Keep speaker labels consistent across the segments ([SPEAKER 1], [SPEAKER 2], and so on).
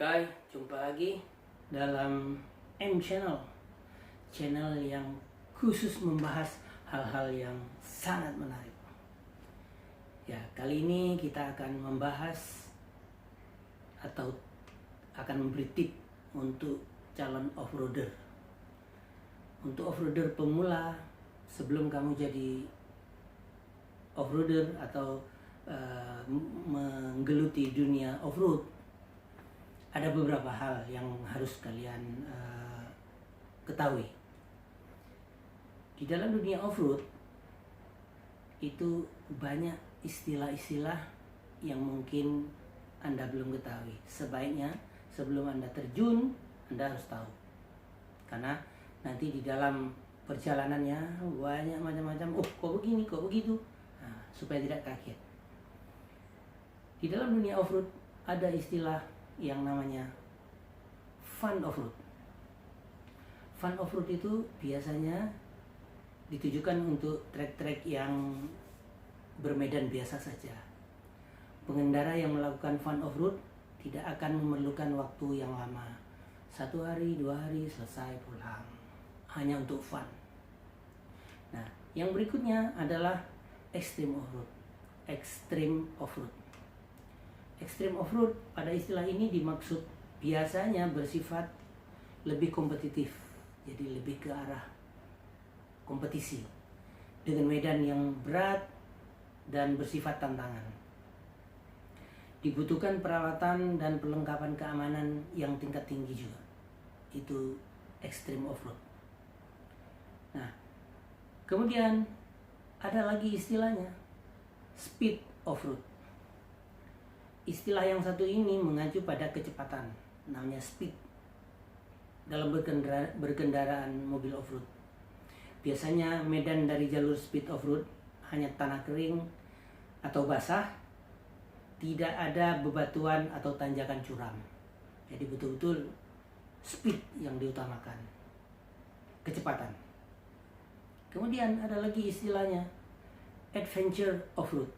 [SPEAKER 1] Oke, jumpa lagi dalam Channel, channel yang khusus membahas hal-hal yang sangat menarik. Ya, kali ini kita akan membahas atau akan memberi tip untuk calon off-roader. Untuk off-roader pemula, sebelum kamu jadi off-roader atau menggeluti dunia off-road, ada beberapa hal yang harus kalian ketahui. Di dalam dunia off-road itu banyak istilah-istilah yang mungkin Anda belum ketahui. Sebaiknya sebelum Anda terjun, Anda harus tahu. Karena nanti di dalam perjalanannya banyak macam-macam, kok begini, kok begitu, supaya tidak kaget. Di dalam dunia off-road ada istilah yang namanya fun off-road. Fun off-road itu biasanya ditujukan untuk trek-trek yang bermedan biasa saja. Pengendara yang melakukan fun off-road tidak akan memerlukan waktu yang lama. 1 hari, 2 hari, selesai pulang. Hanya untuk fun. Nah, yang berikutnya adalah extreme off-road. Extreme off-road. Extreme off-road pada istilah ini dimaksud biasanya bersifat lebih kompetitif, jadi lebih ke arah kompetisi dengan medan yang berat dan bersifat tantangan. Dibutuhkan peralatan dan perlengkapan keamanan yang tingkat tinggi juga. Itu extreme off-road. Nah, kemudian ada lagi istilahnya speed off-road. Istilah yang satu ini mengacu pada kecepatan, namanya speed dalam berkendaraan mobil off-road. Biasanya medan dari jalur speed off-road hanya tanah kering atau basah, tidak ada bebatuan atau tanjakan curam. Jadi betul-betul speed yang diutamakan, kecepatan. Kemudian ada lagi istilahnya adventure off-road.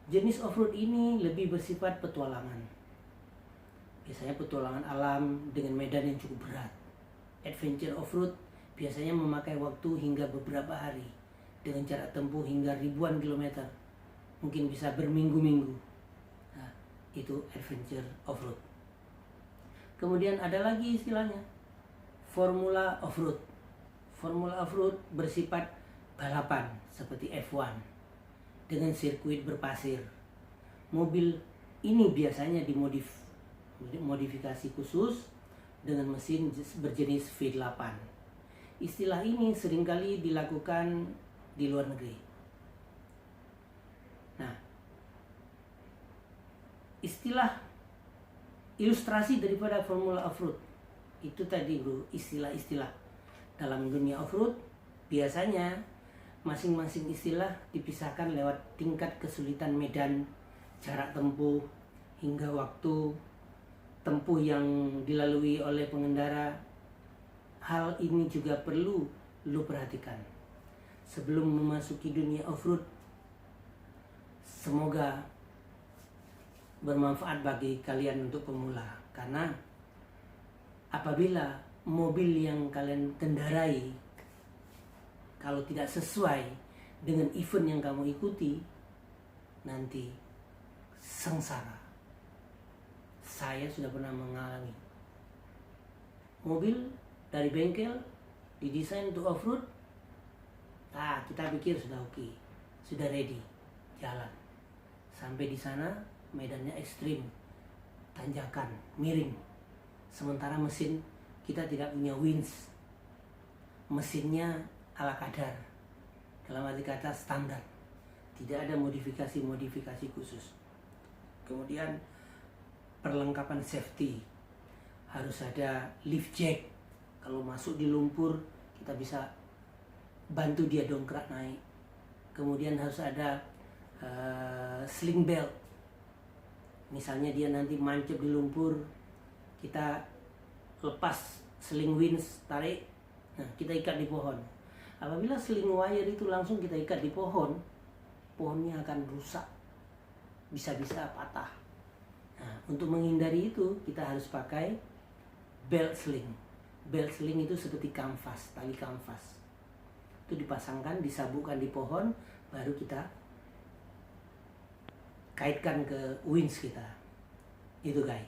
[SPEAKER 1] Jenis off-road ini lebih bersifat petualangan. Biasanya petualangan alam dengan medan yang cukup berat. Adventure off-road biasanya memakai waktu hingga beberapa hari dengan jarak tempuh hingga ribuan kilometer. Mungkin bisa berminggu-minggu. Nah, itu adventure off-road. Kemudian ada lagi istilahnya formula off-road. Formula off-road bersifat balapan seperti F1 dengan sirkuit berpasir. Mobil ini biasanya dimodifikasi khusus dengan mesin berjenis V8. Istilah ini seringkali dilakukan di luar negeri. Nah, istilah ilustrasi daripada formula off-road itu tadi bro, istilah-istilah dalam dunia off-road biasanya masing-masing istilah dipisahkan lewat tingkat kesulitan medan, jarak tempuh, hingga waktu tempuh yang dilalui oleh pengendara. Hal ini juga perlu lu perhatikan sebelum memasuki dunia off-road. Semoga bermanfaat bagi kalian untuk pemula, karena apabila mobil yang kalian kendarai kalau tidak sesuai dengan event yang kamu ikuti, nanti sengsara. Saya sudah pernah mengalami. Mobil dari bengkel didesain untuk off-road. Kita pikir sudah oke, sudah ready, jalan. Sampai di sana medannya ekstrim, tanjakan, miring. Sementara mesin kita tidak punya winch. Mesinnya ala kadar, dalam arti kata standar, tidak ada modifikasi khusus. Kemudian perlengkapan safety, harus ada lift jack. Kalau masuk di lumpur kita bisa bantu dia dongkrak naik. Kemudian harus ada sling belt. Misalnya dia nanti mancep di lumpur, kita lepas sling winch, tarik, nah kita ikat di pohon. Apabila sling wire itu langsung kita ikat di pohon, pohonnya akan rusak, bisa-bisa patah. Nah, untuk menghindari itu kita harus pakai belt sling. Belt sling itu seperti kanvas, tali kanvas. Itu dipasangkan, disabukkan di pohon, baru kita kaitkan ke winch kita. Itu guys.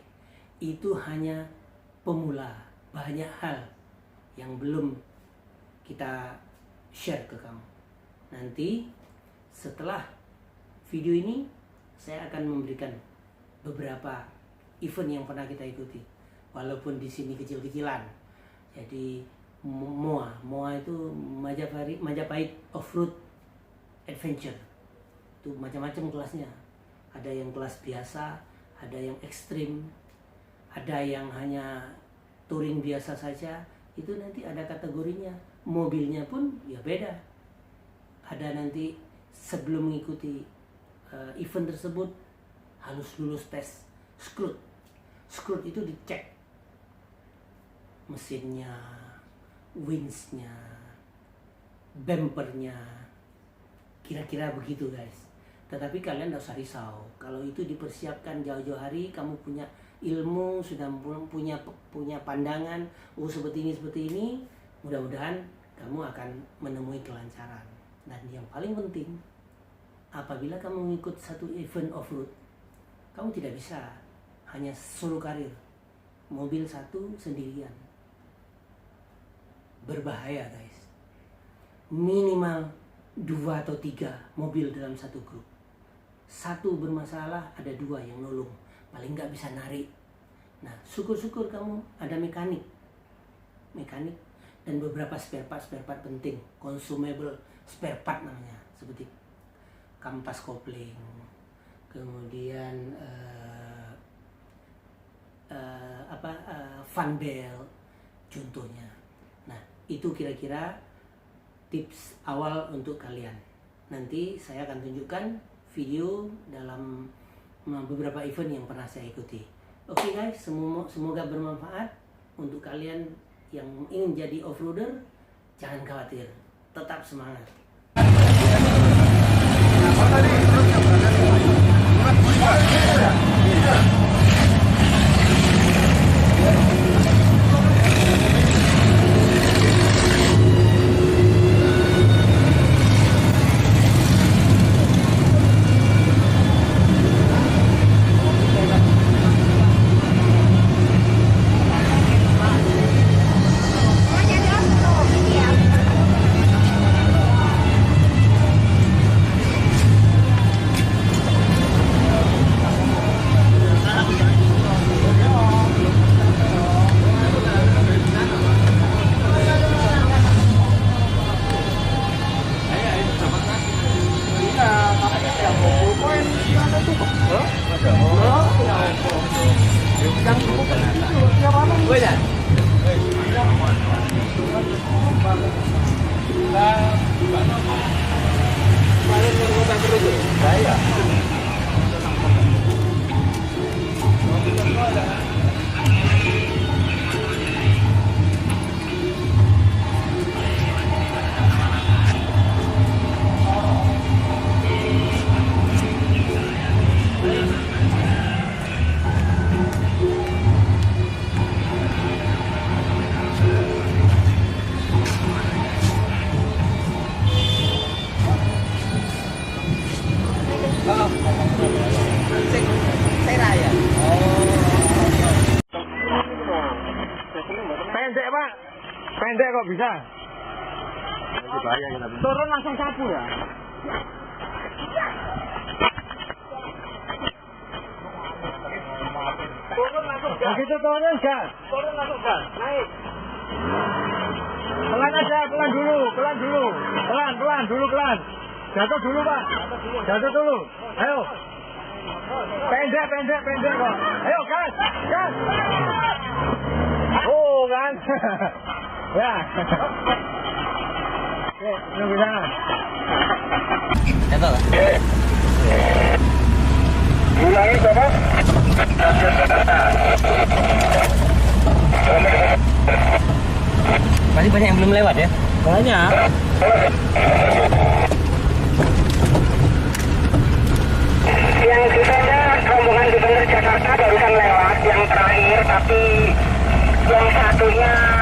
[SPEAKER 1] Itu hanya pemula. Banyak hal yang belum kita share ke kamu. Nanti setelah video ini saya akan memberikan beberapa event yang pernah kita ikuti. Walaupun di sini kecil-kecilan. Jadi MOA itu Majapahit Off-Road Adventure. Itu macam-macam kelasnya. Ada yang kelas biasa, ada yang ekstrim, ada yang hanya touring biasa saja. Itu nanti ada kategorinya. Mobilnya pun ya beda. Ada nanti sebelum mengikuti event tersebut harus lulus tes Scrut. Scrut itu dicek mesinnya, winchnya, bumpernya, kira-kira begitu guys. Tetapi kalian tidak usah risau. Kalau itu dipersiapkan jauh-jauh hari, kamu punya ilmu, sudah punya pandangan, seperti ini, mudah-mudahan kamu akan menemui kelancaran. Dan yang paling penting, apabila kamu mengikut satu event off-road, kamu tidak bisa hanya solo karir, mobil satu sendirian. Berbahaya guys. Minimal 2 atau 3 mobil dalam satu grup. Satu bermasalah, ada 2 yang nolong. Paling nggak bisa narik. Nah, syukur-syukur kamu ada mekanik dan beberapa spare part penting, consumable spare part namanya, seperti kampas kopling, kemudian fan belt contohnya. Nah, itu kira-kira tips awal untuk kalian. Nanti saya akan tunjukkan video dalam beberapa event yang pernah saya ikuti. Oke guys, semoga bermanfaat untuk kalian yang ingin jadi off-roader. Jangan khawatir, tetap semangat.
[SPEAKER 2] Pendek pak, pendek kok bisa. Turun langsung sapu ya. Turun langsung gas. Begitu turun gas. Turun langsung gas. Naik. Pelan aja, pelan dulu. Pelan. Jatuh dulu pak. Jatuh dulu. Ayo. Pendek kok. Ayo gas. Oh kan. Ya. Oke, nunggu sana.
[SPEAKER 1] Jatuh lah.
[SPEAKER 2] Ulangi coba.
[SPEAKER 1] Masih banyak yang belum lewat ya?
[SPEAKER 2] Banyak.
[SPEAKER 3] Yang sisanya rombongan Gubernur Jakarta baru terakhir, tapi yang satunya